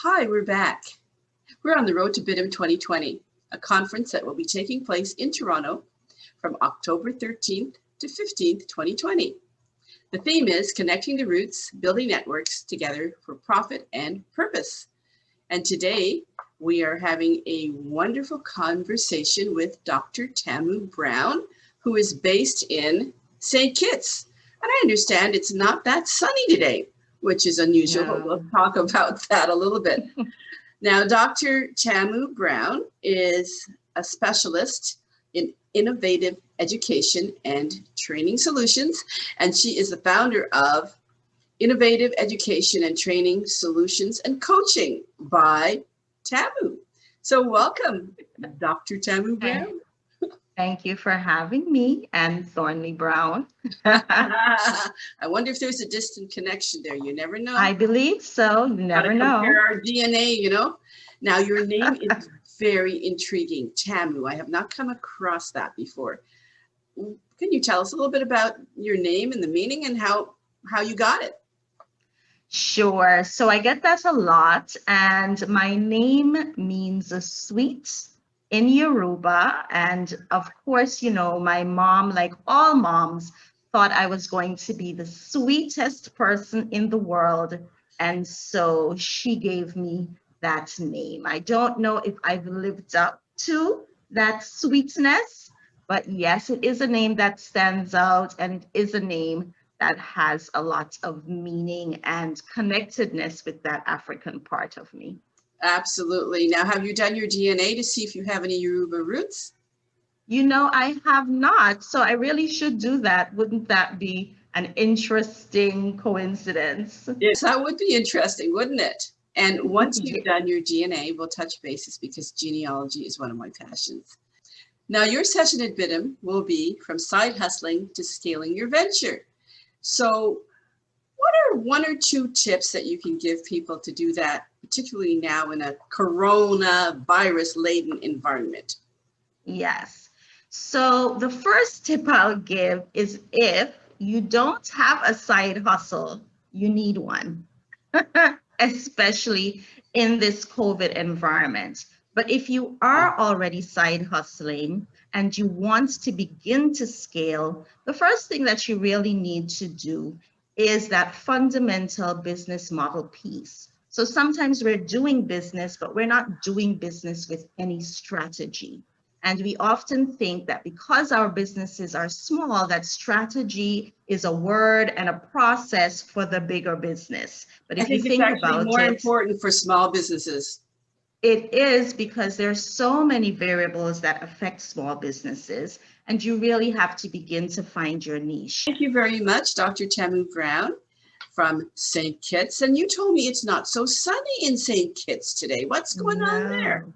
Hi, we're back. We're on the road to BIDEM 2020, a conference that will be taking place in Toronto from October 13th to 15th, 2020. The theme is Connecting the Roots, Building Networks Together for Profit and Purpose. And today we are having a wonderful conversation with Dr. Tamu Browne, who is based in St. Kitts. And I understand it's not that sunny today, which is unusual, but we'll talk about that a little bit. Now, Dr. Tamu Browne is a specialist in innovative education and training solutions, and she is the founder of Innovative Education and Training Solutions and Coaching by Tamu. So welcome, Dr. Tamu Browne. Thank you for having me and Thornley Browne. I wonder if there's a distant connection there. You never know. I believe so. You never know. Compare our DNA, you know. Now, your name is very intriguing, Tamu. I have not come across that before. Can you tell us a little bit about your name and the meaning and how you got it? Sure. So I get that a lot. And my name means sweet in Yoruba. And of course, you know, my mom, like all moms, thought I was going to be the sweetest person in the world. And so she gave me that name. I don't know if I've lived up to that sweetness, but yes, it is a name that stands out, and it is a name that has a lot of meaning and connectedness with that African part of me. Absolutely. Now, have you done your DNA to see if you have any Yoruba roots? You know, I have not, so I really should do that. Wouldn't that be an interesting coincidence? Yes, that would be interesting, wouldn't it? And once you've done your DNA, we'll touch bases because genealogy is one of my passions. Now, your session at BIDEM will be from side hustling to scaling your venture. So what are one or two tips that you can give people to do that, particularly now in a coronavirus-laden environment? Yes. So the first tip I'll give is if you don't have a side hustle, you need one, especially in this COVID environment. But if you are already side hustling and you want to begin to scale, the first thing that you really need to do is that fundamental business model piece. So sometimes we're doing business, but we're not doing business with any strategy. And we often think that because our businesses are small, that strategy is a word and a process for the bigger business. But if you think about it, more important for small businesses. It is, because there's so many variables that affect small businesses, and you really have to begin to find your niche. Thank you very much, Dr. Tamu Browne from St. Kitts. And you told me it's not so sunny in St. Kitts today. What's going on there?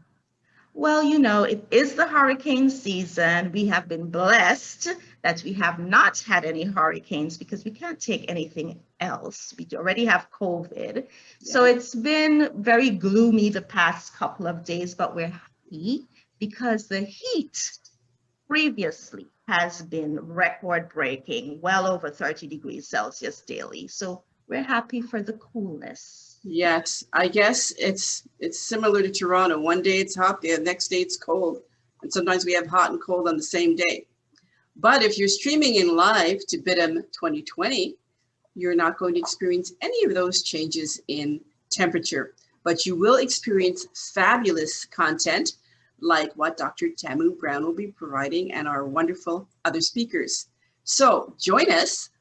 Well, you know, it is the hurricane season. We have been blessed that we have not had any hurricanes because we can't take anything else. We already have COVID. Yeah. So it's been very gloomy the past couple of days, but we're happy because the heat previously has been record breaking, well over 30 degrees Celsius daily. So we're happy for the coolness. Yes, I guess it's similar to Toronto. One day it's hot, the next day it's cold. And sometimes we have hot and cold on the same day. But if you're streaming in live to BIDEM 2020, you're not going to experience any of those changes in temperature. But you will experience fabulous content like what Dr. Tamu Browne will be providing and our wonderful other speakers. So join us,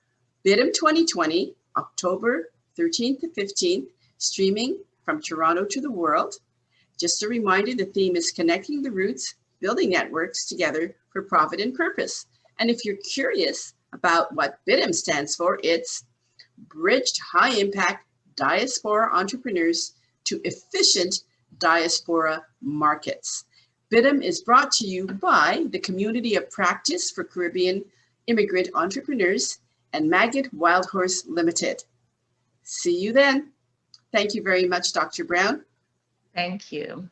BIDEM 2020, October 13th to 15th, streaming from Toronto to the world. Just a reminder, the theme is Connecting the Roots, Building Networks Together for Profit and Purpose. And if you're curious about what BIDEM stands for, it's Bridged High Impact Diaspora Entrepreneurs to Efficient Diaspora Markets. BIDEM is brought to you by the Community of Practice for Caribbean Immigrant Entrepreneurs and Maggot Wild Horse Limited. See you then. Thank you very much, Dr. Browne. Thank you.